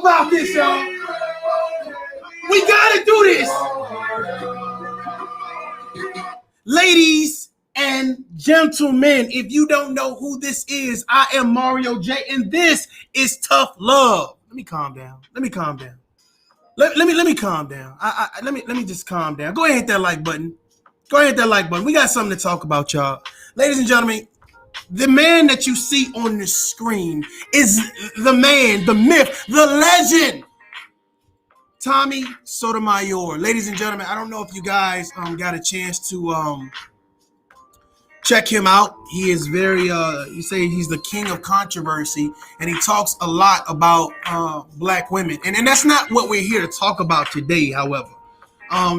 about this, y'all. We gotta do this. Ladies and gentlemen, if you don't know who this is, I am Mario J, and this is Tough Love. Let me calm down. Let me calm down. Let me calm down. Let me just calm down. Go ahead and hit that like button. Go ahead and hit that like button. We got something to talk about, y'all. Ladies and gentlemen, the man that you see on the screen is the man, the myth, the legend, Tommy Sotomayor. Ladies and gentlemen, I don't know if you guys got a chance to check him out. He is very, you say he's the king of controversy, and he talks a lot about black women. And that's not what we're here to talk about today, however.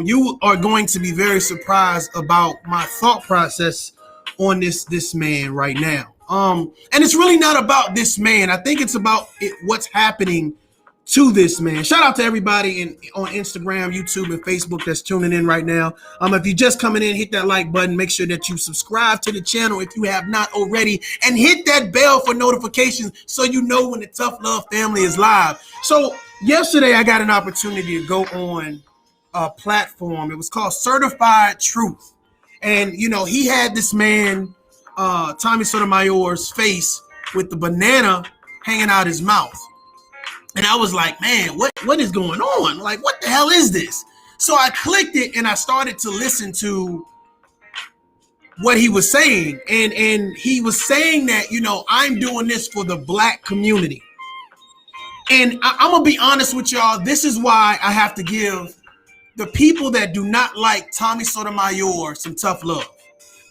You are going to be very surprised about my thought process on this man right now. And it's really not about this man. I think it's about what's happening to this man. Shout out to everybody on Instagram, YouTube, and Facebook that's tuning in right now. If you're just coming in, hit that like button. Make sure that you subscribe to the channel if you have not already, and hit that bell for notifications so you know when the Tough Love family is live. So yesterday I got an opportunity to go on a platform. It was called Certified Truth. And, you know, he had this man, Tommy Sotomayor's face with the banana hanging out his mouth. And I was like, man, what is going on? Like, what the hell is this? So I clicked it and I started to listen to what he was saying. And he was saying that, you know, I'm doing this for the black community. And I'm going to be honest with y'all. This is why I have to give the people that do not like Tommy Sotomayor some tough love.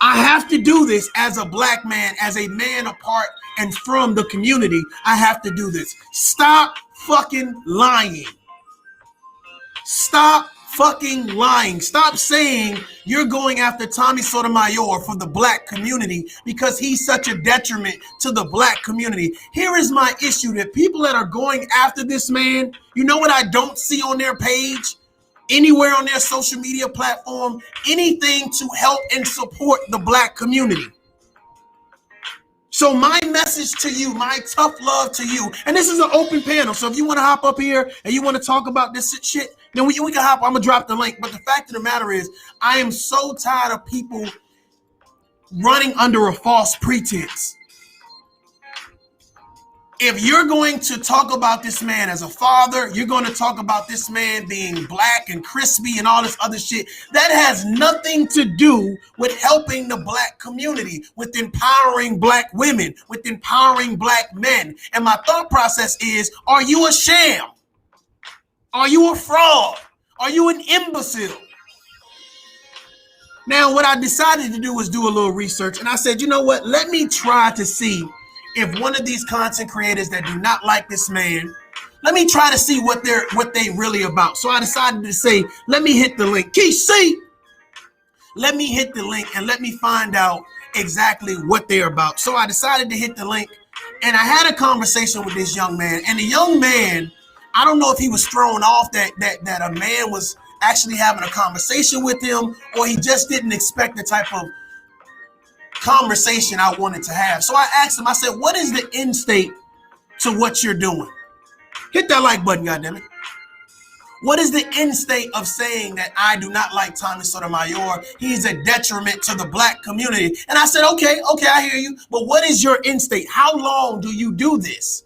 I have to do this as a black man, as a man apart and from the community. I have to do this. Stop fucking lying. Stop fucking lying. Stop saying you're going after Tommy Sotomayor for the black community because he's such a detriment to the black community. Here is my issue: that people that are going after this man, you know what I don't see on their page? Anywhere on their social media platform, anything to help and support the black community. So my message to you, my tough love to you, and this is an open panel, so if you want to hop up here and you want to talk about this shit, then we can hop. I'm going to drop the link. But the fact of the matter is, I am so tired of people running under a false pretense. If you're going to talk about this man as a father, you're going to talk about this man being black and crispy and all this other shit, that has nothing to do with helping the black community, with empowering black women, with empowering black men. And my thought process is, are you a sham? Are you a fraud? Are you an imbecile? Now, what I decided to do was do a little research, and I said, you know what? Let me try to see if one of these content creators that do not like this man, let me try to see what they really about. So I decided to say, let me hit the link. KC, let me hit the link and let me find out exactly what they're about. So I decided to hit the link, and I had a conversation with this young man. And the young man, I don't know if he was thrown off that a man was actually having a conversation with him, or he just didn't expect the type of conversation I wanted to have. So I asked him, I said, what is the end state to what you're doing? Hit that like button, goddammit. What is the end state of saying that I do not like Tommy Sotomayor? He's a detriment to the black community. And I said, okay, I hear you. But what is your end state? How long do you do this?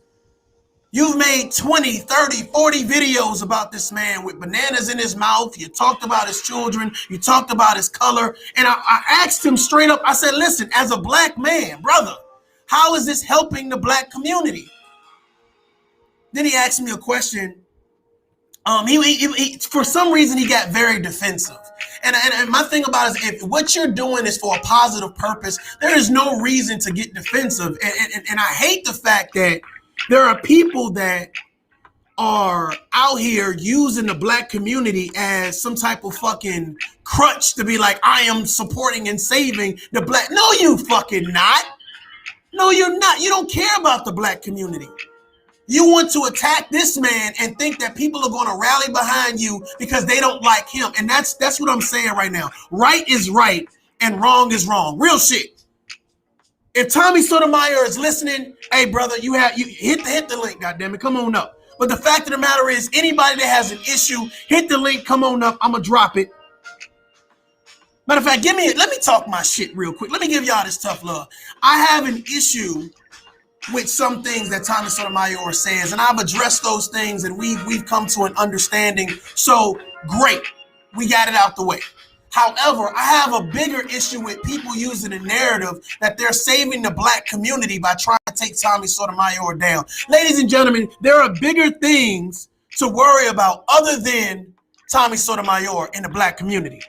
You've made 20, 30, 40 videos about this man with bananas in his mouth. You talked about his children. You talked about his color. And I asked him straight up, I said, listen, as a black man, brother, how is this helping the black community? Then he asked me a question. He for some reason, he got very defensive. And my thing about it is, if what you're doing is for a positive purpose, there is no reason to get defensive. And I hate the fact that there are people that are out here using the black community as some type of fucking crutch to be like, I am supporting and saving the black. No, you fucking not. No, you're not. You don't care about the black community. You want to attack this man and think that people are going to rally behind you because they don't like him. And that's what I'm saying right now. Right is right and wrong is wrong. Real shit. If Tommy Sotomayor is listening, hey brother, you hit the link, goddammit. Come on up. But the fact of the matter is, anybody that has an issue, hit the link, come on up. I'm going to drop it. Matter of fact, let me talk my shit real quick. Let me give y'all this tough love. I have an issue with some things that Tommy Sotomayor says, and I've addressed those things, and we've come to an understanding. So great, we got it out the way. However, I have a bigger issue with people using the narrative that they're saving the black community by trying to take Tommy Sotomayor down. Ladies and gentlemen, there are bigger things to worry about other than Tommy Sotomayor in the black community.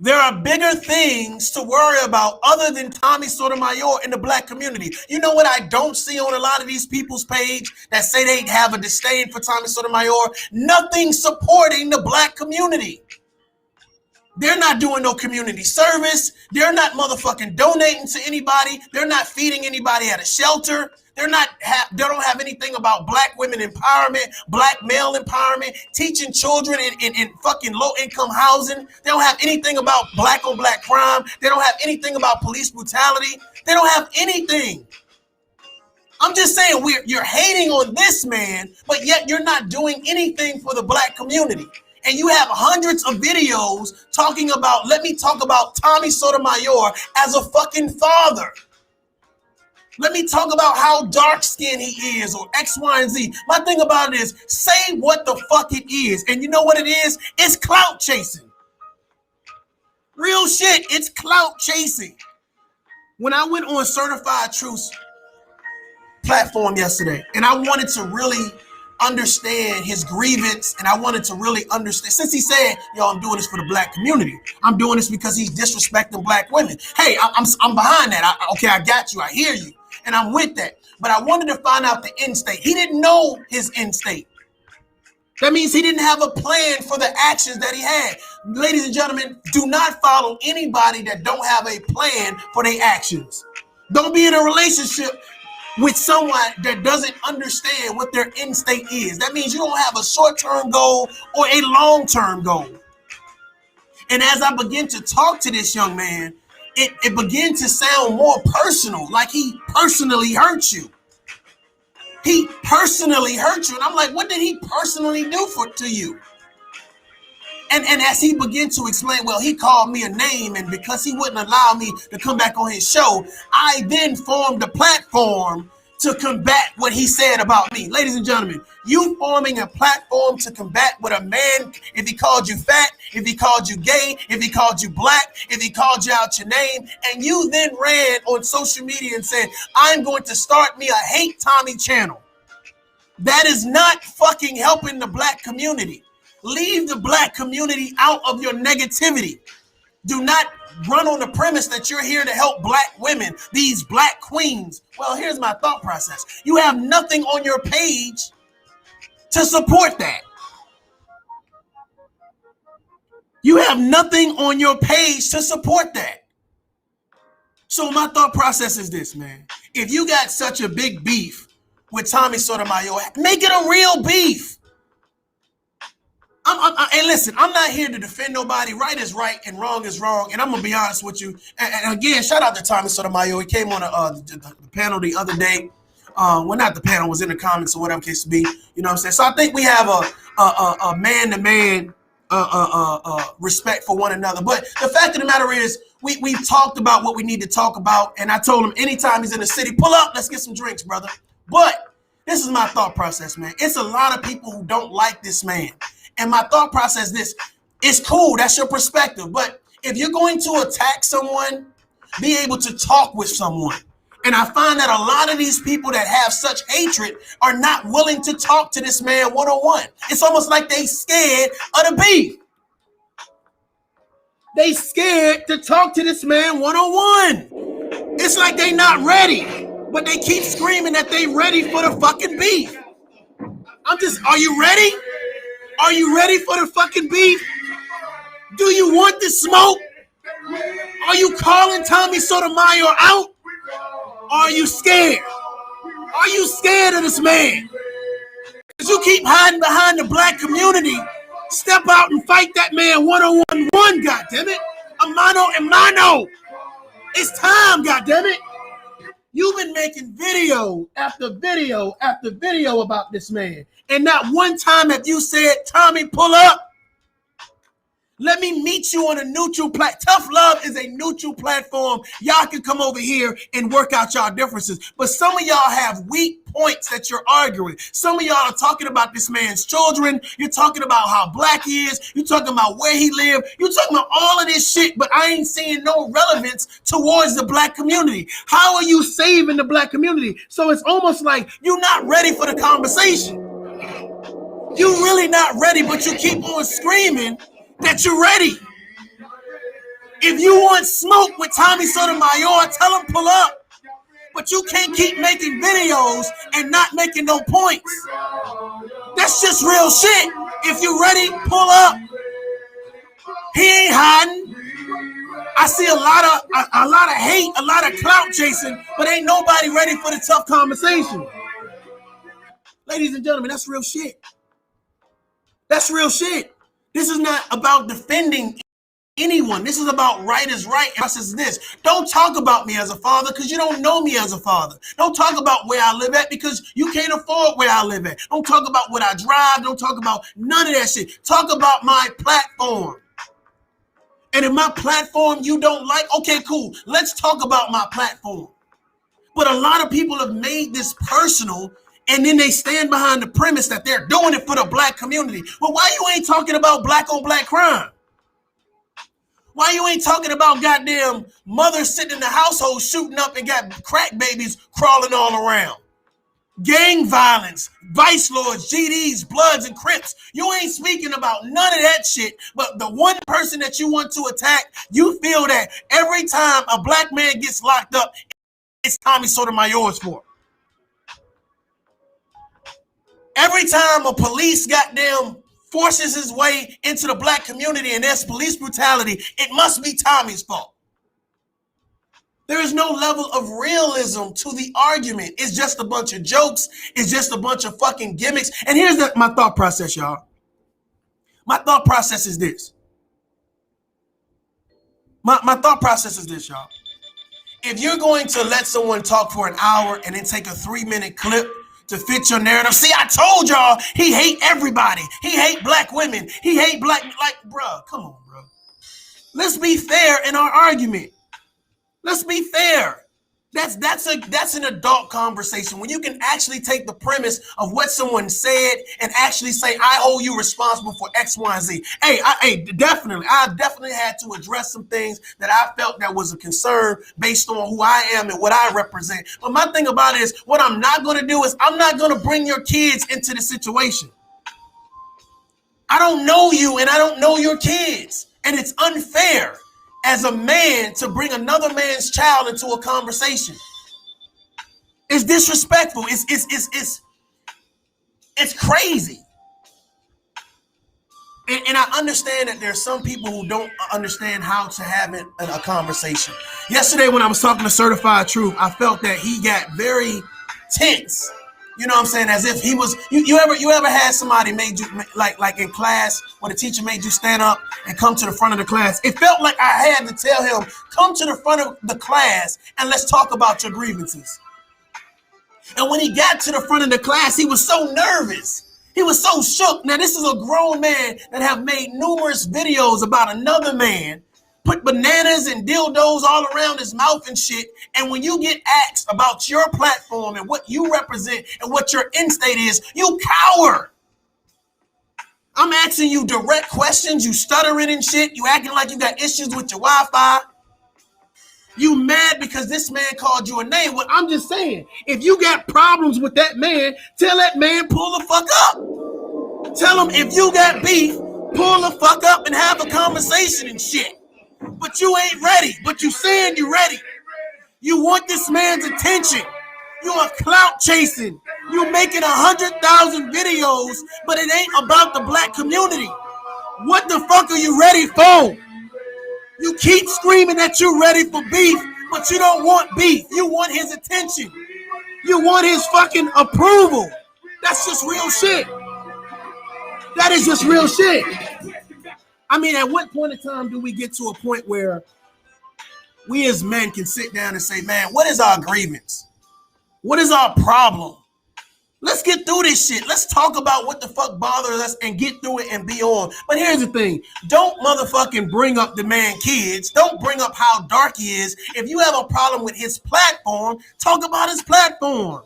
There are bigger things to worry about other than Tommy Sotomayor in the black community. You know what I don't see on a lot of these people's page that say they have a disdain for Tommy Sotomayor? Nothing supporting the black community. They're not doing no community service. They're not motherfucking donating to anybody. They're not feeding anybody at a shelter. They don't have anything about black women empowerment, black male empowerment, teaching children in fucking low income housing. They don't have anything about black on black crime. They don't have anything about police brutality. They don't have anything. I'm just saying, you're hating on this man, but yet you're not doing anything for the black community. And you have hundreds of videos talking about, let me talk about Tommy Sotomayor as a fucking father. Let me talk about how dark-skinned he is, or X, Y, and Z. My thing about it is, say what the fuck it is. And you know what it is? It's clout chasing. Real shit, it's clout chasing. When I went on Certified Truth's platform yesterday, and I wanted to really understand his grievance, and I wanted to really understand, since he said, yo, I'm doing this for the black community. I'm doing this because he's disrespecting black women. Hey, I'm behind that. Okay, I got you. I hear you. And I'm with that. But I wanted to find out the end state. He didn't know his end state. That means he didn't have a plan for the actions that he had. Ladies and gentlemen, do not follow anybody that don't have a plan for their actions. Don't be in a relationship with someone that doesn't understand what their end state is. That means you don't have a short-term goal or a long-term goal. And as I begin to talk to this young man, it began to sound more personal, like he personally hurt you. He personally hurt you. And I'm like, what did he personally do to you? And as he began to explain, well, he called me a name, and because he wouldn't allow me to come back on his show, I then formed a platform to combat what he said about me. Ladies and gentlemen, you forming a platform to combat what a man, if he called you fat, if he called you gay, if he called you black, if he called you out your name, and you then ran on social media and said, I'm going to start me a hate Tommy channel. That is not fucking helping the black community. Leave the black community out of your negativity. Do not run on the premise that you're here to help black women, these black queens. Well, here's my thought process. You have nothing on your page to support that. You have nothing on your page to support that. So my thought process is this, man. If you got such a big beef with Tommy Sotomayor, make it a real beef. And listen, I'm not here to defend nobody. Right is right and wrong is wrong. And I'm going to be honest with you. And again, shout out to Tommy Sotomayor. He came on the panel the other day. Well, not the panel, was in the comments or whatever case to be. You know what I'm saying? So I think we have a man-to-man respect for one another. But the fact of the matter is, we've talked about what we need to talk about. And I told him anytime he's in the city, pull up, let's get some drinks, brother. But this is my thought process, man. It's a lot of people who don't like this man. And my thought process is this: it's cool, that's your perspective. But if you're going to attack someone, be able to talk with someone. And I find that a lot of these people that have such hatred are not willing to talk to this man one-on-one. It's almost like they scared of the beef. They scared to talk to this man one-on-one. It's like they not ready, but they keep screaming that they ready for the fucking beef. Are you ready? Are you ready for the fucking beef? Do you want the smoke? Are you calling Tommy Sotomayor out? Or are you scared? Are you scared of this man? Because you keep hiding behind the black community. Step out and fight that man one-on-one, goddammit. A mano and mano. It's time, goddammit. You've been making video after video after video about this man. And not one time have you said, Tommy, pull up. Let me meet you on a neutral platform. Tough Love is a neutral platform. Y'all can come over here and work out y'all differences. But some of y'all have weak points that you're arguing. Some of y'all are talking about this man's children. You're talking about how black he is. You're talking about where he lived. You're talking about all of this shit, but I ain't seeing no relevance towards the black community. How are you saving the black community? So it's almost like you're not ready for the conversation. You're really not ready, but you keep on screaming that you're ready. If you want smoke with Tommy Sotomayor, tell him pull up. But you can't keep making videos and not making no points. That's just real shit. If you're ready, pull up. He ain't hiding. I see a lot of hate, a lot of clout chasing, but ain't nobody ready for the tough conversation. Ladies and gentlemen, that's real shit. That's real shit. This is not about defending anyone. This is about right is right. Versus this. Don't talk about me as a father because you don't know me as a father. Don't talk about where I live at because you can't afford where I live at. Don't talk about what I drive. Don't talk about none of that shit. Talk about my platform. And if my platform you don't like, okay, cool. Let's talk about my platform. But a lot of people have made this personal. And then they stand behind the premise that they're doing it for the black community. Well, why you ain't talking about black on black crime? Why you ain't talking about goddamn mothers sitting in the household shooting up and got crack babies crawling all around? Gang violence, vice lords, GDs, Bloods, and Crips. You ain't speaking about none of that shit. But the one person that you want to attack, you feel that every time a black man gets locked up, it's Tommy Sotomayor's fault. Every time a police goddamn forces his way into the black community and there's police brutality, it must be Tommy's fault. There is no level of realism to the argument. It's just a bunch of jokes. It's just a bunch of fucking gimmicks. And here's my thought process, y'all. My thought process is this. My thought process is this, y'all. If you're going to let someone talk for an hour and then take a 3-minute clip to fit your narrative. See, I told y'all he hate everybody. He hate black women. He hate black, like, bro, come on, bro. Let's be fair in our argument. Let's be fair. That's an adult conversation when you can actually take the premise of what someone said and actually say, I hold you responsible for X, Y, and Z. I definitely had to address some things that I felt that was a concern based on who I am and what I represent. But my thing about it is what I'm not going to do is I'm not going to bring your kids into the situation. I don't know you and I don't know your kids. And it's unfair as a man to bring another man's child into a conversation. It's disrespectful. It's crazy. And I understand that there's some people who don't understand how to have a conversation. Yesterday when I was talking to Certified Truth, I felt that he got very tense. You know what I'm saying? As if he was, you ever had somebody made you, like in class, when the teacher made you stand up and come to the front of the class? It felt like I had to tell him, come to the front of the class and let's talk about your grievances. And when he got to the front of the class, he was so nervous. He was so shook. Now, this is a grown man that have made numerous videos about another man, put bananas and dildos all around his mouth and shit. And when you get asked about your platform and what you represent and what your end state is, you cower. I'm asking you direct questions. You stuttering and shit. You acting like you got issues with your Wi-Fi. You mad because this man called you a name. Well, I'm just saying, if you got problems with that man, tell that man pull the fuck up. Tell him if you got beef, pull the fuck up and have a conversation and shit. But you ain't ready. But you saying you ready. You want this man's attention. You are clout chasing. You making 100,000 videos, but it ain't about the black community. What the fuck are you ready for? You keep screaming that you're ready for beef, but you don't want beef. You want his attention. You want his fucking approval. That's just real shit. That is just real shit. I mean, at what point in time do we get to a point where we as men can sit down and say, man, what is our grievance? What is our problem? Let's get through this shit. Let's talk about what the fuck bothers us and get through it and be on. But here's the thing. Don't motherfucking bring up the man kids. Don't bring up how dark he is. If you have a problem with his platform, talk about his platform.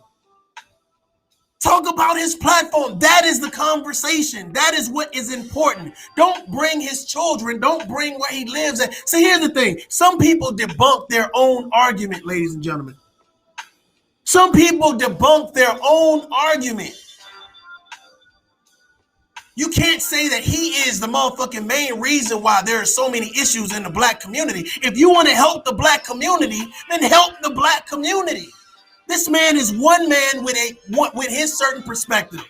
Talk about his platform. That is the conversation. That is what is important. Don't bring his children. Don't bring where he lives at. See, here's the thing. Some people debunk their own argument, ladies and gentlemen. Some people debunk their own argument. You can't say that he is the motherfucking main reason why there are so many issues in the black community. If you want to help the black community, then help the black community. This man is one man with his certain perspective.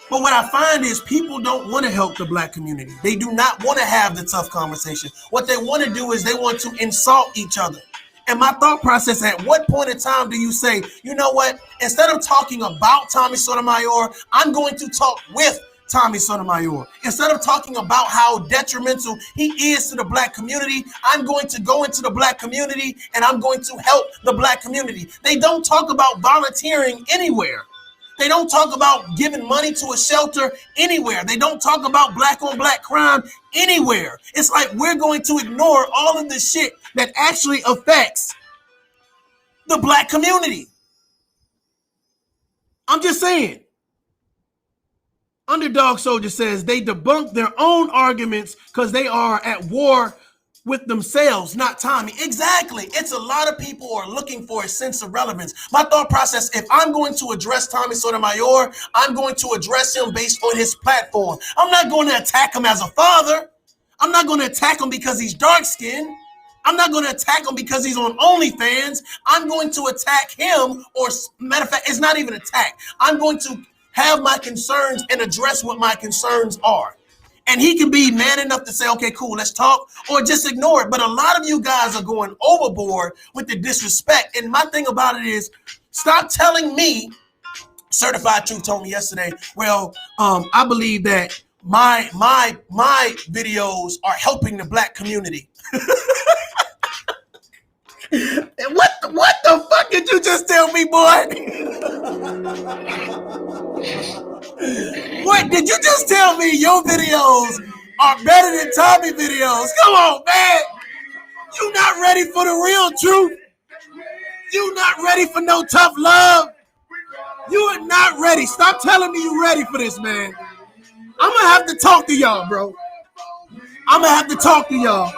But what I find is people don't want to help the black community. They do not want to have the tough conversation. What they want to do is they want to insult each other. And my thought process, at what point in time do you say, you know what, instead of talking about Tommy Sotomayor, I'm going to talk with Tommy Sotomayor. Instead of talking about how detrimental he is to the black community, I'm going to go into the black community and I'm going to help the black community. They don't talk about volunteering anywhere. They don't talk about giving money to a shelter anywhere. They don't talk about black on black crime anywhere. It's like we're going to ignore all of the shit that actually affects the black community. I'm just saying. Underdog Soldier says they debunk their own arguments because they are at war with themselves, not Tommy. Exactly. It's a lot of people who are looking for a sense of relevance. My thought process, if I'm going to address Tommy Sotomayor, I'm going to address him based on his platform. I'm not going to attack him as a father. I'm not going to attack him because he's dark-skinned. I'm not going to attack him because he's on OnlyFans. I'm going to attack him, or matter of fact, it's not even attack. I'm going to have my concerns and address what my concerns are. And he can be man enough to say, okay, cool, let's talk, or just ignore it. But a lot of you guys are going overboard with the disrespect. And my thing about it is, stop telling me, Certified Truth told me yesterday, well, I believe that my videos are helping the black community. What the fuck did you just tell me, boy? What did you just tell me? Your videos are better than Tommy videos. Come on, man. You not ready for the real truth. You not ready for no tough love. You are not ready. Stop telling me you ready for this, man. I'm going to have to talk to y'all, bro. I'm going to have to talk to y'all.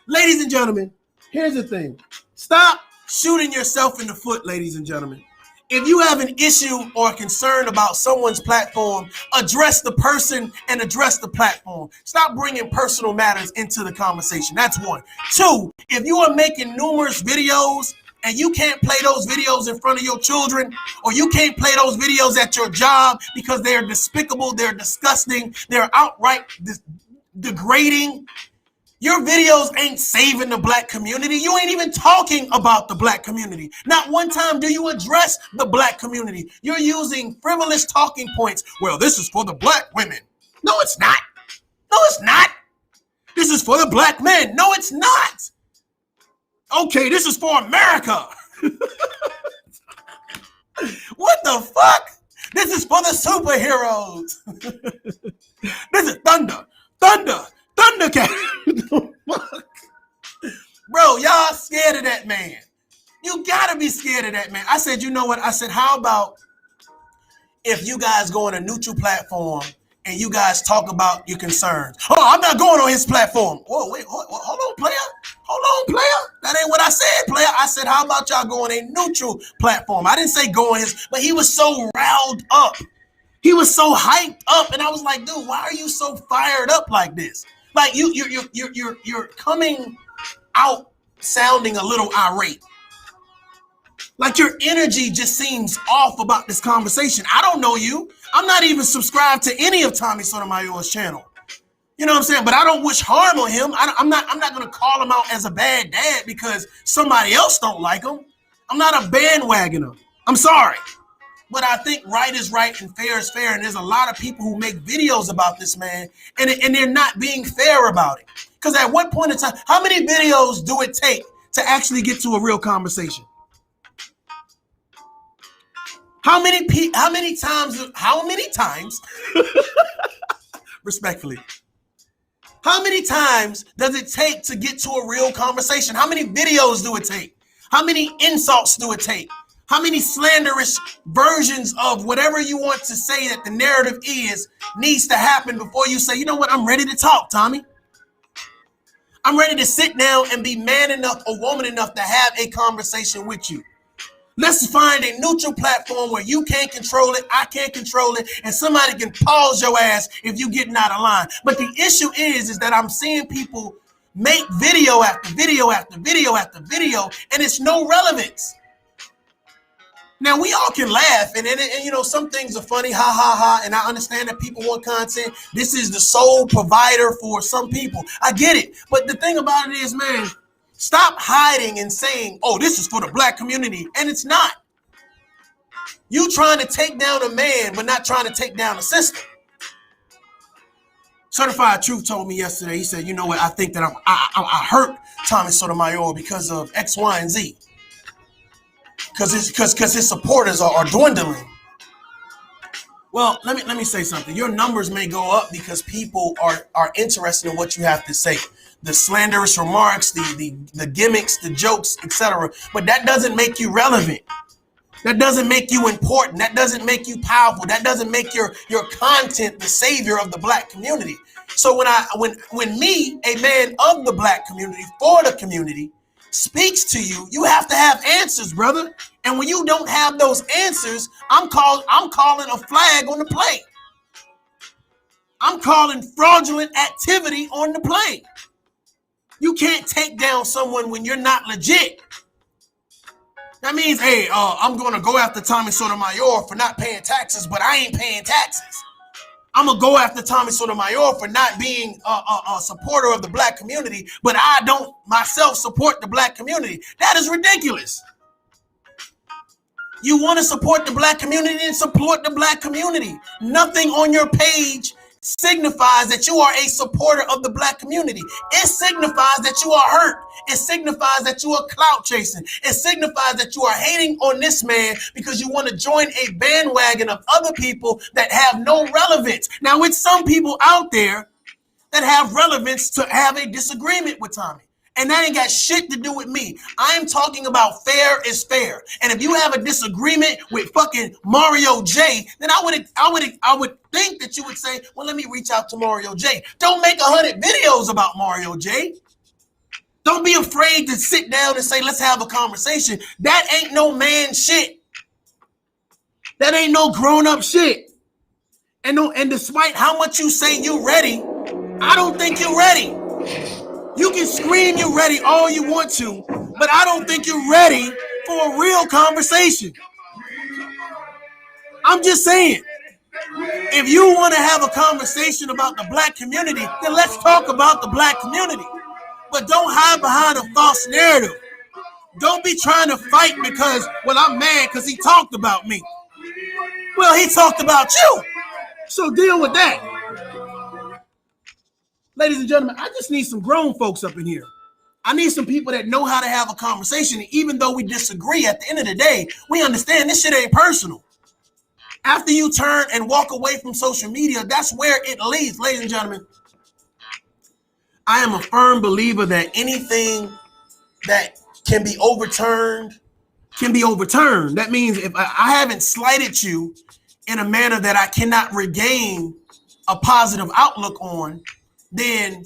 Ladies and gentlemen, here's the thing. Stop shooting yourself in the foot, ladies and gentlemen. If you have an issue or a concern about someone's platform, address the person and address the platform. Stop bringing personal matters into the conversation. That's one. Two, if you are making numerous videos and you can't play those videos in front of your children, or you can't play those videos at your job because they're despicable, they're disgusting, they're outright degrading, your videos ain't saving the black community. You ain't even talking about the black community. Not one time do you address the black community. You're using frivolous talking points. Well, this is for the black women. No, it's not. No, it's not. This is for the black men. No, it's not. Okay, this is for America. What the fuck? This is for the superheroes. This is Thundercat. Bro, y'all scared of that man. You gotta be scared of that man. I said, you know what? I said, how about if you guys go on a neutral platform and you guys talk about your concerns? Oh, I'm not going on his platform. Whoa, wait, hold on, player. Hold on, player. That ain't what I said, player. I said, how about y'all go on a neutral platform? I didn't say go on his, but he was so riled up. He was so hyped up, and I was like, dude, why are you so fired up like this? Like you're coming out sounding a little irate. Like your energy just seems off about this conversation. I don't know you. I'm not even subscribed to any of Tommy Sotomayor's channel. You know what I'm saying? But I don't wish harm on him. I'm not going to call him out as a bad dad because somebody else don't like him. I'm not a bandwagoner. I'm sorry. But I think right is right and fair is fair. And there's a lot of people who make videos about this man and they're not being fair about it. Because at what point in time, how many videos do it take to actually get to a real conversation? How many times, respectfully, how many times does it take to get to a real conversation? How many videos do it take? How many insults do it take? How many slanderous versions of whatever you want to say that the narrative is needs to happen before you say, you know what, I'm ready to talk, Tommy. I'm ready to sit down and be man enough or woman enough to have a conversation with you. Let's find a neutral platform where you can't control it, I can't control it, and somebody can pause your ass if you getting out of line. But the issue is that I'm seeing people make video after video after video after video, and it's no relevance. Now, we all can laugh, and you know, some things are funny, ha, ha, ha, and I understand that people want content. This is the sole provider for some people. I get it. But the thing about it is, man, stop hiding and saying, oh, this is for the black community, and it's not. You trying to take down a man, but not trying to take down a system. Certified Truth told me yesterday, he said, you know what, I think that I hurt Tommy Sotomayor because of X, Y, and Z. Because his supporters are dwindling. Well, let me say something. Your numbers may go up because people are interested in what you have to say. The slanderous remarks, the gimmicks, the jokes, etc. But that doesn't make you relevant. That doesn't make you important. That doesn't make you powerful. That doesn't make your content the savior of the black community. So when me, a man of the black community, for the community, speaks to you, you have to have answers, brother. And when you don't have those answers, I'm calling a flag on the play. I'm calling fraudulent activity on the play. You can't take down someone when you're not legit. That means, hey, I'm going to go after Tommy Sotomayor for not paying taxes, but I ain't paying taxes. I'm going to go after Tommy Sotomayor for not being a supporter of the black community, but I don't myself support the black community. That is ridiculous. You want to support the black community and support the black community. Nothing on your page signifies that you are a supporter of the black community. It signifies that you are hurt. It signifies that you are clout chasing. It signifies that you are hating on this man because you want to join a bandwagon of other people that have no relevance. Now, it's some people out there that have relevance to have a disagreement with Tommy. And that ain't got shit to do with me. I'm talking about fair is fair. And if you have a disagreement with fucking Mario J, then I would think that you would say, well, let me reach out to Mario J. Don't make 100 videos about Mario J. Don't be afraid to sit down and say, let's have a conversation. That ain't no man shit. That ain't no grown-up shit. And despite how much you say you ready, I don't think you're ready. You can scream you're ready all you want to, but I don't think you're ready for a real conversation. I'm just saying, if you want to have a conversation about the black community, then let's talk about the black community. But don't hide behind a false narrative. Don't be trying to fight because, well, I'm mad because he talked about me. Well, he talked about you. So deal with that. Ladies and gentlemen, I just need some grown folks up in here. I need some people that know how to have a conversation. And even though we disagree, at the end of the day, we understand this shit ain't personal. After you turn and walk away from social media, that's where it leads. Ladies and gentlemen, I am a firm believer that anything that can be overturned can be overturned. That means if I haven't slighted you in a manner that I cannot regain a positive outlook on, then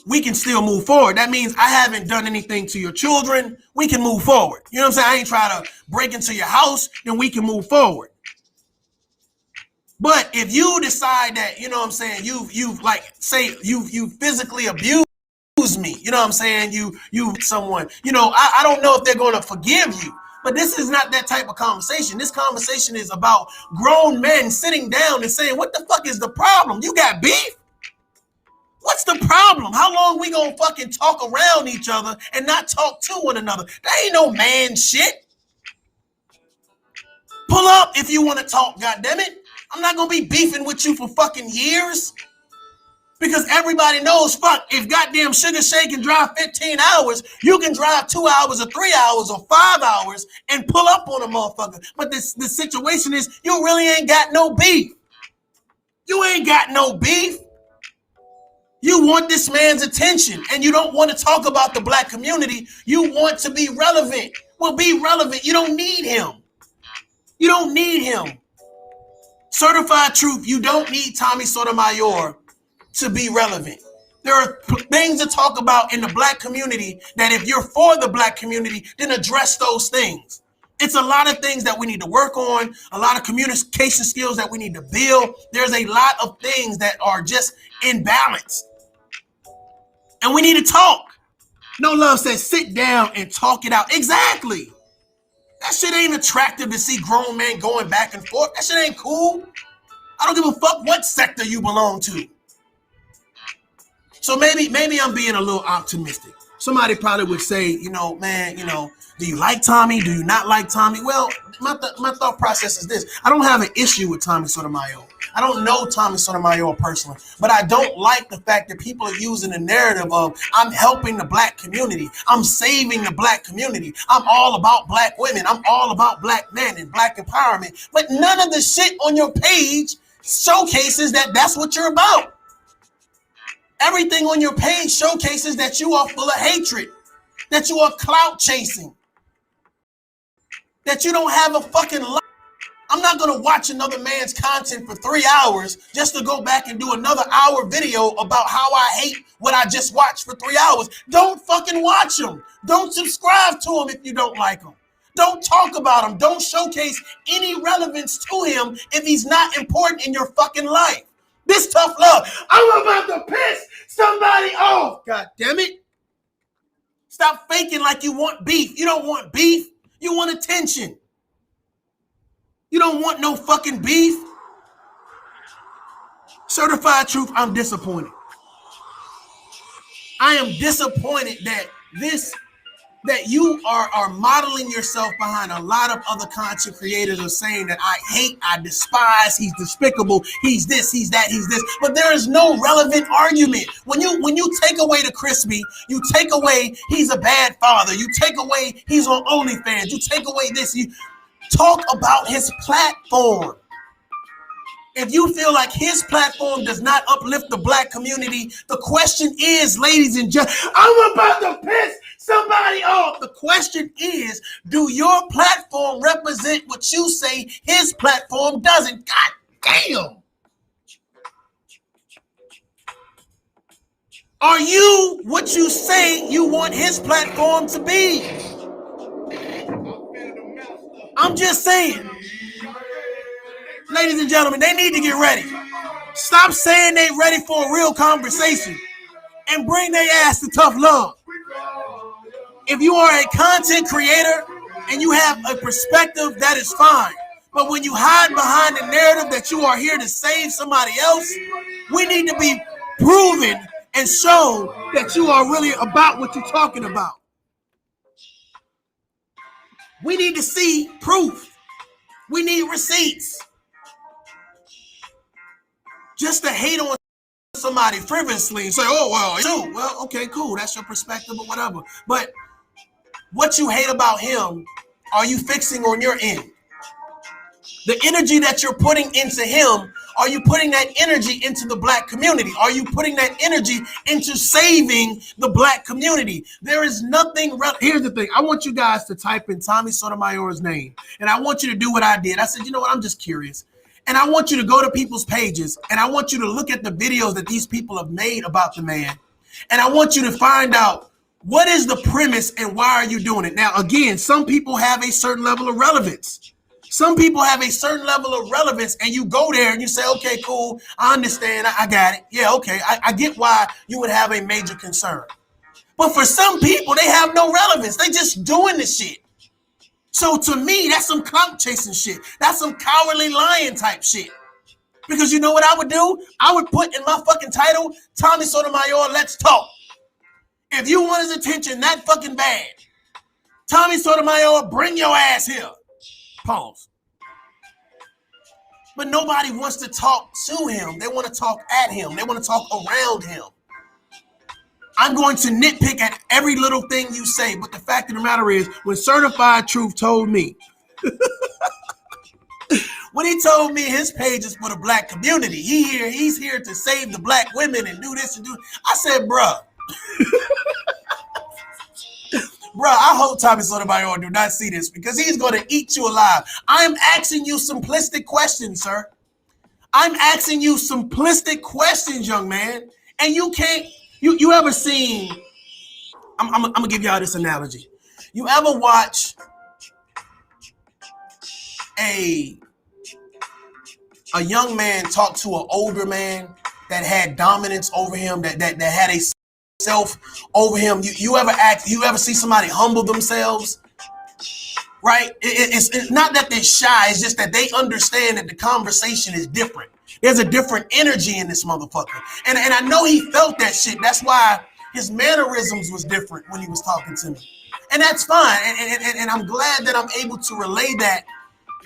we can still move forward. That means I haven't done anything to your children. We can move forward. You know what I'm saying? I ain't trying to break into your house, then we can move forward. But if you decide that, you know what I'm saying, you've like, say you physically abused me, you know what I'm saying, you someone, you know, I don't know if they're going to forgive you. But this is not that type of conversation. This conversation is about grown men sitting down and saying, what the fuck is the problem? You got beef? What's the problem? How long we gonna fucking talk around each other and not talk to one another? That ain't no man shit. Pull up if you want to talk, goddammit. I'm not gonna be beefing with you for fucking years. Because everybody knows, fuck, if goddamn Sugar Shake can drive 15 hours, you can drive 2 hours or 3 hours or 5 hours and pull up on a motherfucker. But the situation is, you really ain't got no beef. You ain't got no beef. You want this man's attention, and you don't want to talk about the black community. You want to be relevant. Well, be relevant. You don't need him. You don't need him. Certified Truth, you don't need Tommy Sotomayor to be relevant. There are things to talk about in the black community that if you're for the black community, then address those things. It's a lot of things that we need to work on, a lot of communication skills that we need to build. There's a lot of things that are just imbalanced. And we need to talk. No Love says sit down and talk it out. Exactly. That shit ain't attractive to see grown men going back and forth. That shit ain't cool. I don't give a fuck what sector you belong to. So maybe I'm being a little optimistic. Somebody probably would say, man, do you like Tommy? Do you not like Tommy? Well, my thought process is this. I don't have an issue with Tommy Sotomayor. I don't know Tommy Sotomayor personally, but I don't like the fact that people are using the narrative of I'm helping the black community. I'm saving the black community. I'm all about black women. I'm all about black men and black empowerment. But none of the shit on your page showcases that that's what you're about. Everything on your page showcases that you are full of hatred, that you are clout chasing, that you don't have a fucking life. I'm not going to watch another man's content for 3 hours just to go back and do another hour video about how I hate what I just watched for 3 hours. Don't fucking watch him. Don't subscribe to him if you don't like him. Don't talk about him. Don't showcase any relevance to him if he's not important in your fucking life. This tough love. I'm about to piss somebody off. God damn it. Stop faking like you want beef. You don't want beef. You want attention. You don't want no fucking beef. Certified Truth, I'm disappointed. I am disappointed that you are modeling yourself behind a lot of other content creators are saying that I hate, I despise, he's despicable, he's this, he's that, he's this. But there is no relevant argument. When you take away the crispy, you take away he's a bad father, you take away he's on OnlyFans, you take away this, you talk about his platform. If you feel like his platform does not uplift the black community, the question is, ladies and gentlemen, I'm about to piss somebody off. The question is, do your platform represent what you say his platform doesn't? God damn. Are you what you say you want his platform to be? I'm just saying. Ladies and gentlemen, they need to get ready. Stop saying they ready for a real conversation and bring their ass to tough love. If you are a content creator and you have a perspective, that is fine. But when you hide behind the narrative that you are here to save somebody else, we need to be proven and shown that you are really about what you're talking about. We need to see proof. We need receipts. Just to hate on somebody frivolously and say, well, okay, cool, that's your perspective or whatever. But what you hate about him, are you fixing on your end? The energy that you're putting into him, are you putting that energy into the black community? Are you putting that energy into saving the black community? There is nothing. Here's the thing. I want you guys to type in Tommy Sotomayor's name, and I want you to do what I did. I said, you know what? I'm just curious. And I want you to go to people's pages, and I want you to look at the videos that these people have made about the man. And I want you to find out what is the premise and why are you doing it? Now, again, some people have a certain level of relevance. Some people have a certain level of relevance, and you go there and you say, okay, cool, I understand, I got it. Yeah, okay, I get why you would have a major concern. But for some people, they have no relevance. They just doing the shit. So to me, that's some clout chasing shit. That's some cowardly lion type shit. Because you know what I would do? I would put in my fucking title, Tommy Sotomayor, let's talk. If you want his attention that fucking bad, Tommy Sotomayor, bring your ass here. Pause. But nobody wants to talk to him. They want to talk at him. They want to talk around him. I'm going to nitpick at every little thing you say, but the fact of the matter is, when Certified Truth told me, when he told me his page is for the black community, he's here to save the black women and do this and do, I said, bruh, I hope Tommy Sotomayor do not see this because he's going to eat you alive. I am asking you simplistic questions, sir. I'm asking you simplistic questions, young man, and you can't. You ever seen? I'm gonna give y'all this analogy. You ever watch a young man talk to an older man that had dominance over him, that had a self over him? You ever see somebody humble themselves? Right? It's not that they're shy. It's just that they understand that the conversation is different. There's a different energy in this motherfucker. And I know he felt that shit. That's why his mannerisms was different when he was talking to me. And that's fine. And I'm glad that I'm able to relay that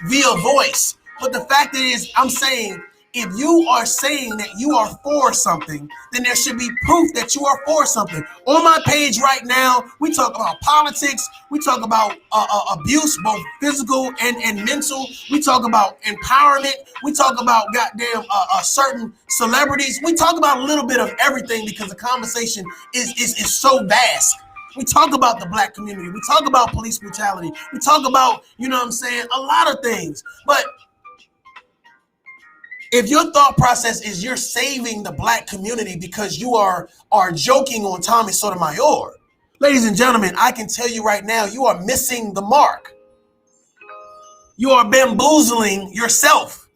via voice. But the fact is, I'm saying, if you are saying that you are for something, then there should be proof that you are for something. On my page right now, we talk about politics. We talk about abuse, both physical and mental. We talk about empowerment. We talk about goddamn certain celebrities. We talk about a little bit of everything because the conversation is so vast. We talk about the black community. We talk about police brutality. We talk about, you know what I'm saying, a lot of things. But if your thought process is you're saving the black community because you are joking on Tommy Sotomayor, ladies and gentlemen, I can tell you right now, you are missing the mark. You are bamboozling yourself.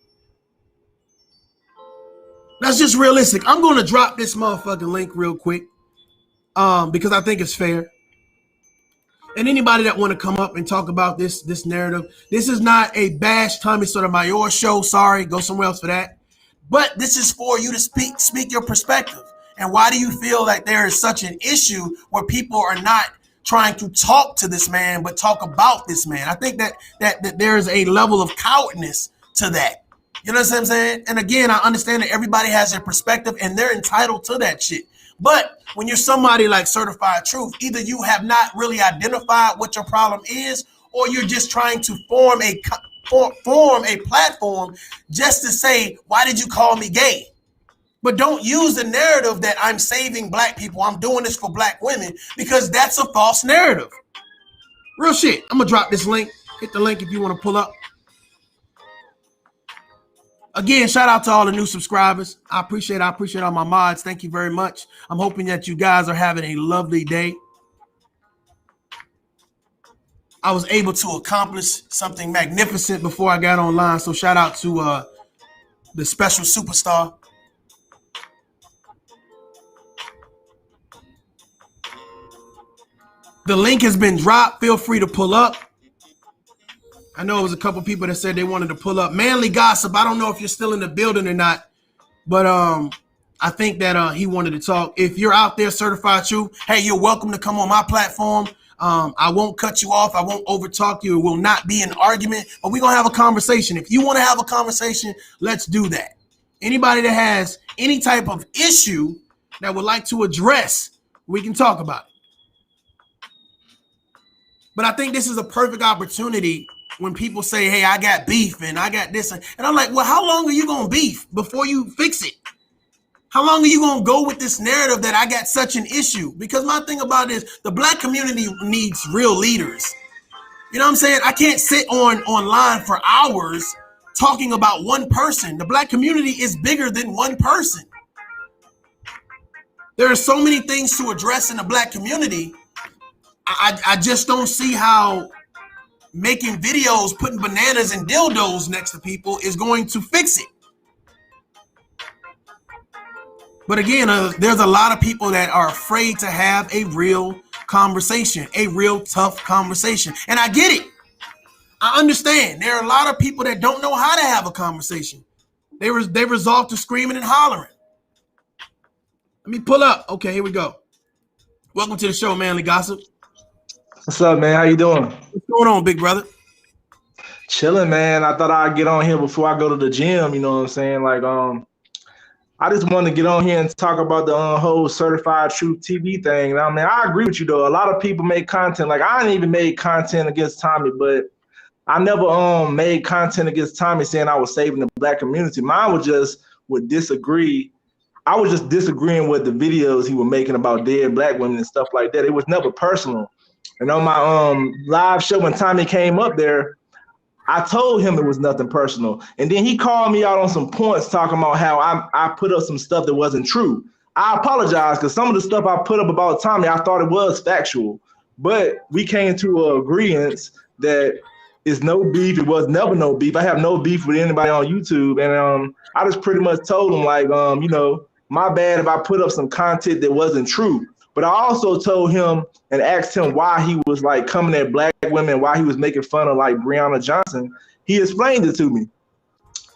That's just realistic. I'm going to drop this motherfucking link real quick because I think it's fair. And anybody that want to come up and talk about this narrative, this is not a bash Tommy Sotomayor show. Sorry, go somewhere else for that. But this is for you to speak your perspective. And why do you feel like there is such an issue where people are not trying to talk to this man, but talk about this man? I think that there is a level of cowardness to that. You know what I'm saying? And again, I understand that everybody has their perspective and they're entitled to that shit. But when you're somebody like Certified Truth, either you have not really identified what your problem is, or you're just trying to form a platform just to say, why did you call me gay? But don't use the narrative that I'm saving black people. I'm doing this for black women, because that's a false narrative. Real shit. I'm going to drop this link. Hit the link if you want to pull up. Again, shout out to all the new subscribers. I appreciate all my mods. Thank you very much. I'm hoping that you guys are having a lovely day. I was able to accomplish something magnificent before I got online. So shout out to the special superstar. The link has been dropped. Feel free to pull up. I know it was a couple people that said they wanted to pull up. Manly Gossip, I don't know if you're still in the building or not, but I think that he wanted to talk. If you're out there, Certified Truth, hey, you're welcome to come on my platform. I won't cut you off. I won't overtalk you. It will not be an argument, but we're going to have a conversation. If you want to have a conversation, let's do that. Anybody that has any type of issue that would like to address, we can talk about it. But I think this is a perfect opportunity when people say, hey, I got beef and I got this. And I'm like, well, how long are you going to beef before you fix it? How long are you going to go with this narrative that I got such an issue? Because my thing about it is the black community needs real leaders. You know what I'm saying? I can't sit online for hours talking about one person. The black community is bigger than one person. There are so many things to address in the black community. I just don't see how making videos, putting bananas and dildos next to people is going to fix it. But again, there's a lot of people that are afraid to have a real conversation, a real tough conversation. And I get it. I understand. There are a lot of people that don't know how to have a conversation. They resort to screaming and hollering. Let me pull up. Okay, here we go. Welcome to the show, Manly Gossip. What's up, man? How you doing? What's going on, big brother? Chilling, man. I thought I'd get on here before I go to the gym. You know what I'm saying? Like, I just wanted to get on here and talk about the whole certified truth TV thing. I mean, I agree with you though. A lot of people make content. Like, I didn't even make content against Tommy, but I never made content against Tommy saying I was saving the black community. Mine was just would disagree. I was just disagreeing with the videos he was making about dead black women and stuff like that. It was never personal. And on my live show when Tommy came up there, I told him it was nothing personal. And then he called me out on some points talking about how I put up some stuff that wasn't true. I apologize because some of the stuff I put up about Tommy, I thought it was factual. But we came to an agreement that it's no beef. It was never no beef. I have no beef with anybody on YouTube. And I just pretty much told him, like, my bad if I put up some content that wasn't true. But I also told him and asked him why he was like coming at black women, why he was making fun of like Breonna Johnson. He explained it to me.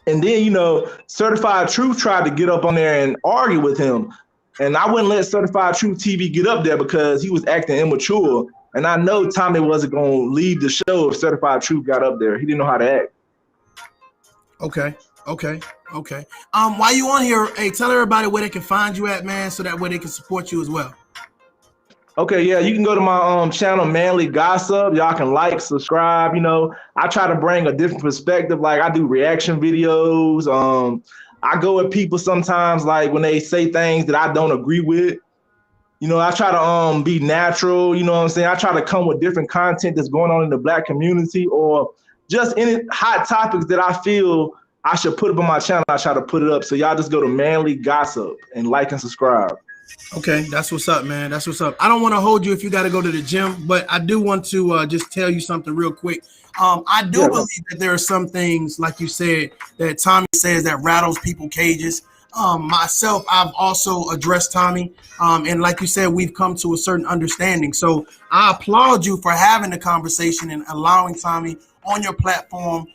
And then, Certified Truth tried to get up on there and argue with him. And I wouldn't let Certified Truth TV get up there because he was acting immature. And I know Tommy wasn't going to leave the show if Certified Truth got up there. He didn't know how to act. Okay. While you on here, hey, tell everybody where they can find you at, man, so that way they can support you as well. Okay, yeah, you can go to my channel, Manly Gossip. Y'all can like, subscribe. I try to bring a different perspective. Like, I do reaction videos. I go at people sometimes, like when they say things that I don't agree with. I try to be natural. You know what I'm saying? I try to come with different content that's going on in the black community, or just any hot topics that I feel I should put up on my channel. I try to put it up. So y'all just go to Manly Gossip and like and subscribe. Okay, that's what's up, man. That's what's up. I don't want to hold you if you got to go to the gym, but I do want to just tell you something real quick. I do believe that there are some things, like you said, that Tommy says that rattles people's cages. Myself, I've also addressed Tommy, and like you said, we've come to a certain understanding. So I applaud you for having the conversation and allowing Tommy on your platform.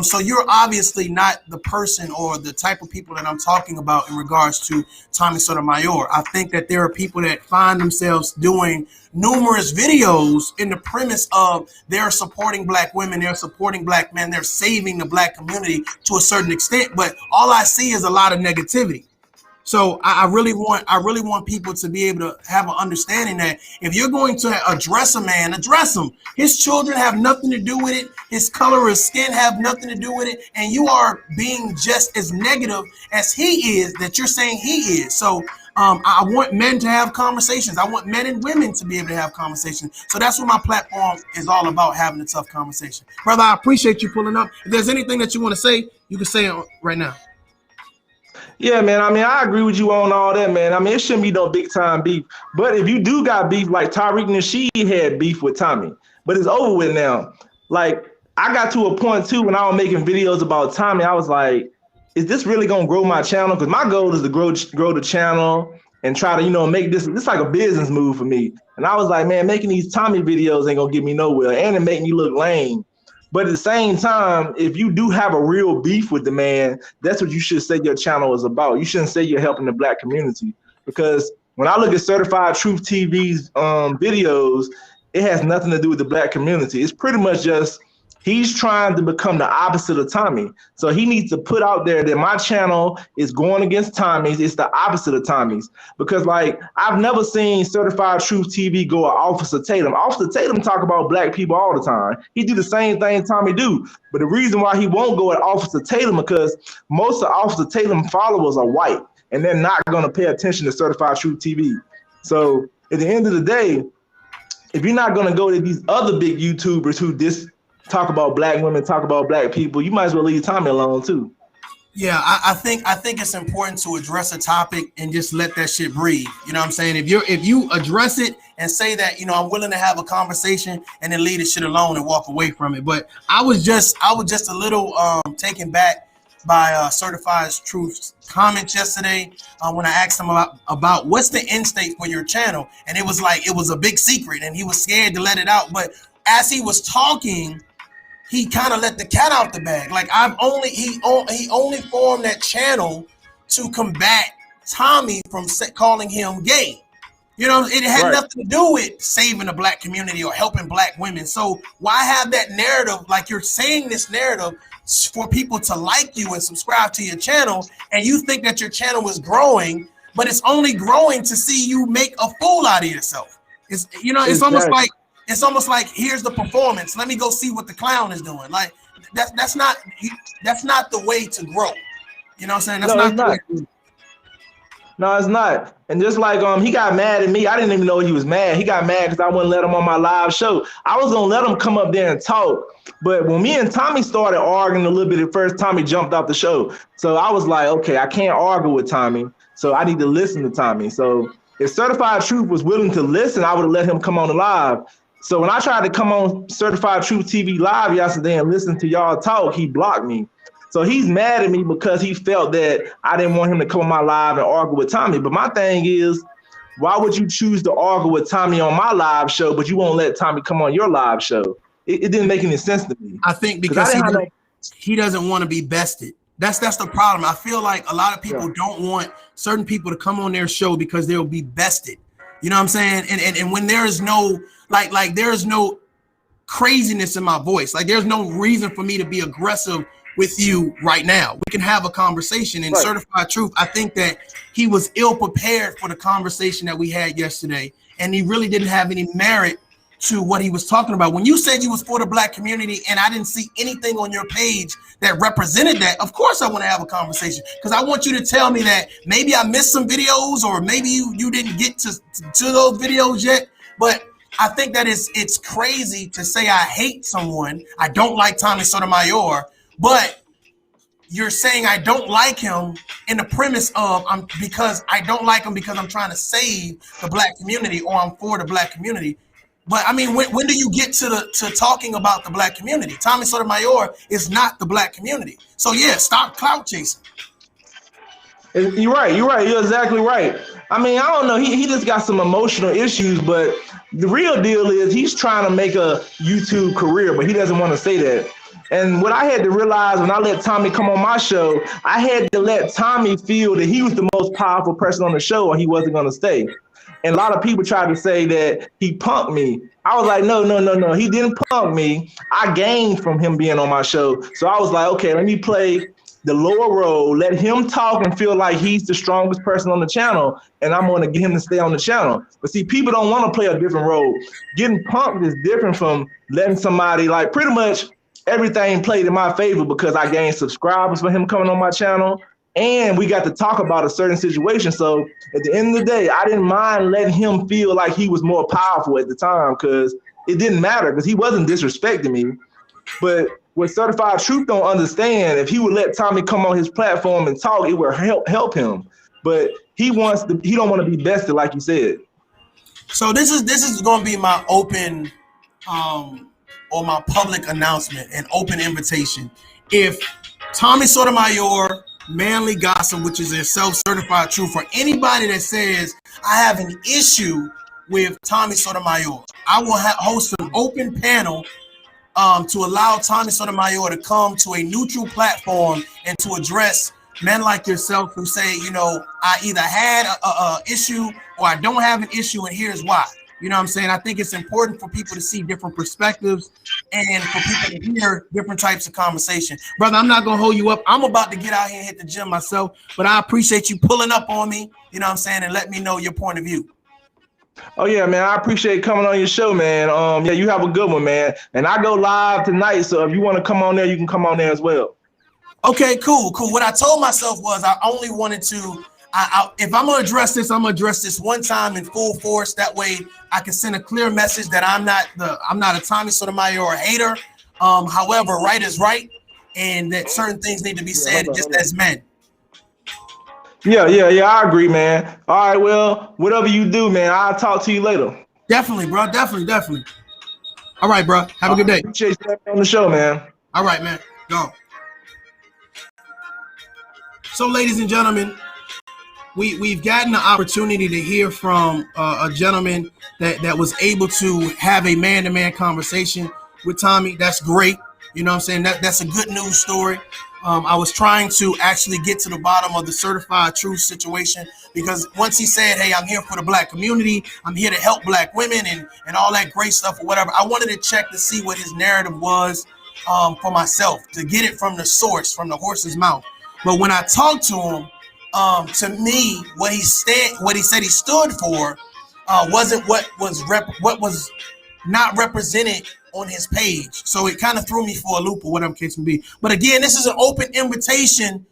So you're obviously not the person or the type of people that I'm talking about in regards to Tommy Sotomayor. I think that there are people that find themselves doing numerous videos in the premise of they're supporting black women, they're supporting black men, they're saving the black community to a certain extent. But all I see is a lot of negativity. So I really want people to be able to have an understanding that if you're going to address a man, address him. His children have nothing to do with it. His color of skin have nothing to do with it. And you are being just as negative as he is that you're saying he is. So I want men to have conversations. I want men and women to be able to have conversations. So that's what my platform is all about, having a tough conversation. Brother, I appreciate you pulling up. If there's anything that you want to say, you can say it right now. Yeah, man. I mean, I agree with you on all that, man. I mean, it shouldn't be no big time beef. But if you do got beef, like Tariq Nasheed had beef with Tommy, but it's over with now. Like, I got to a point too when I was making videos about Tommy, I was like, is this really gonna grow my channel? Because my goal is to grow the channel and try to, make this like a business move for me. And I was like, man, making these Tommy videos ain't gonna get me nowhere, and it make me look lame. But at the same time, if you do have a real beef with the man, that's what you should say your channel is about. You shouldn't say you're helping the black community. Because when I look at Certified Truth TV's videos, it has nothing to do with the black community. It's pretty much just he's trying to become the opposite of Tommy. So he needs to put out there that my channel is going against Tommy's. It's the opposite of Tommy's. Because, like, I've never seen Certified Truth TV go at Officer Tatum. Officer Tatum talk about black people all the time. He do the same thing Tommy do. But the reason why he won't go at Officer Tatum because most of Officer Tatum followers are white, and they're not going to pay attention to Certified Truth TV. So at the end of the day, if you're not going to go to these other big YouTubers who talk about black women, talk about black people, you might as well leave Tommy alone too. Yeah, I think it's important to address a topic and just let that shit breathe. You know what I'm saying? If you address it and say that, I'm willing to have a conversation and then leave the shit alone and walk away from it. But I was just a little taken back by Certified Truth's comments yesterday when I asked him about what's the end state for your channel, and it was like it was a big secret and he was scared to let it out. But as he was talking, he kind of let the cat out the bag. Like he only formed that channel to combat Tommy from calling him gay. You know, it had Right. nothing to do with saving the black community or helping black women. So why have that narrative? Like, you're saying this narrative for people to like you and subscribe to your channel, and you think that your channel is growing, but it's only growing to see you make a fool out of yourself. It's, you know, it's almost like here's the performance. Let me go see what the clown is doing. Like, that's not the way to grow. You know what I'm saying? That's not the way. No, it's not. And just like he got mad at me. I didn't even know he was mad. He got mad because I wouldn't let him on my live show. I was gonna let him come up there and talk. But when me and Tommy started arguing a little bit at first, Tommy jumped off the show. So I was like, okay, I can't argue with Tommy. So I need to listen to Tommy. So if Certified Truth was willing to listen, I would have let him come on the live. So when I tried to come on Certified Truth TV live yesterday and listen to y'all talk, he blocked me. So he's mad at me because he felt that I didn't want him to come on my live and argue with Tommy. But my thing is, why would you choose to argue with Tommy on my live show, but you won't let Tommy come on your live show? It didn't make any sense to me. I think because he doesn't want to be bested. That's the problem. I feel like a lot of people don't want certain people to come on their show because they'll be bested. You know what I'm saying? And when there is no like there is no craziness in my voice. Like, there's no reason for me to be aggressive with you right now. We can have a conversation. And Certified Truth, I think that he was ill prepared for the conversation that we had yesterday, and he really didn't have any merit to what he was talking about. When you said you was for the black community and I didn't see anything on your page that represented that, of course I want to have a conversation, because I want you to tell me that maybe I missed some videos, or maybe you didn't get to those videos yet. But I think that it's crazy to say I hate someone. I don't like Tommy Sotomayor, but you're saying I don't like him in the premise of because I don't like him because I'm trying to save the black community, or I'm for the black community. But I mean, when do you get to talking about the black community? Tommy Sotomayor is not the black community. So yeah, stop clout chasing. You're right. You're exactly right. I mean, I don't know. He just got some emotional issues, but the real deal is he's trying to make a YouTube career, but he doesn't want to say that. And what I had to realize when I let Tommy come on my show, I had to let Tommy feel that he was the most powerful person on the show, or he wasn't going to stay. And a lot of people tried to say that he punked me. I was like, no. He didn't punk me. I gained from him being on my show. So I was like, okay, let me play the lower role, let him talk and feel like he's the strongest person on the channel, and I'm going to get him to stay on the channel. But see, people don't want to play a different role. Getting punked is different from letting somebody, like, pretty much everything played in my favor because I gained subscribers for him coming on my channel, and we got to talk about a certain situation. So at the end of the day, I didn't mind letting him feel like he was more powerful at the time, because it didn't matter, because he wasn't disrespecting me. But what Certified Truth don't understand, if he would let Tommy come on his platform and talk, it would help him. But he don't want to be bested, like you said. So this is going to be my open or my public announcement, an open invitation. If Tommy Sotomayor, Manly Gossip, which is a self-certified truth, for anybody that says I have an issue with Tommy Sotomayor, I will host an open panel to allow Tommy Sotomayor to come to a neutral platform and to address men like yourself who say, you know, I either had a issue or I don't have an issue, and here's why. You know what I'm saying? I think it's important for people to see different perspectives and for people to hear different types of conversation. Brother, I'm not going to hold you up. I'm about to get out here and hit the gym myself, but I appreciate you pulling up on me, you know what I'm saying, and let me know your point of view. Oh yeah, man, I appreciate coming on your show, man. Yeah, you have a good one, man. And I go live tonight, so if you want to come on there, you can come on there as well. Okay, cool. What I told myself was I only wanted to, if I'm gonna address this, I'm gonna address this one time in full force. That way, I can send a clear message that I'm not a Tommy Sotomayor hater. However, right is right, and that certain things need to be said just as men. Yeah, I agree, man. All right, well, whatever you do, man, I'll talk to you later. Definitely, bro. Definitely. All right, bro. Have a good day. Appreciate you on the show, man. All right, man. Go. So, ladies and gentlemen, we've gotten the opportunity to hear from a gentleman that was able to have a man-to-man conversation with Tommy. That's great. You know what I'm saying? That's a good news story. I was trying to actually get to the bottom of the certified truth situation, because once he said, hey, I'm here for the black community, I'm here to help black women and all that great stuff or whatever, I wanted to check to see what his narrative was for myself, to get it from the source, from the horse's mouth. But when I talked to him, to me, what he said he stood for wasn't what was not represented on his page. So it kind of threw me for a loop or whatever case may be. But again, this is an open invitation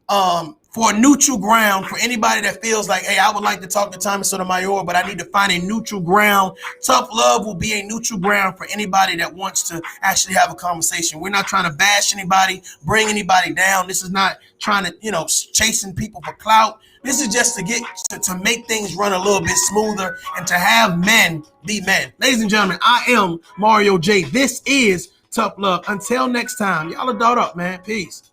for a neutral ground for anybody that feels like, hey, I would like to talk to Thomas Sotomayor, but I need to find a neutral ground. Tough Love will be a neutral ground for anybody that wants to actually have a conversation. We're not trying to bash anybody, bring anybody down. This is not trying to, chasing people for clout. This is just to get to make things run a little bit smoother and to have men be men. Ladies and gentlemen, I am Mario J. This is Tough Love. Until next time, y'all are dolled up, man. Peace.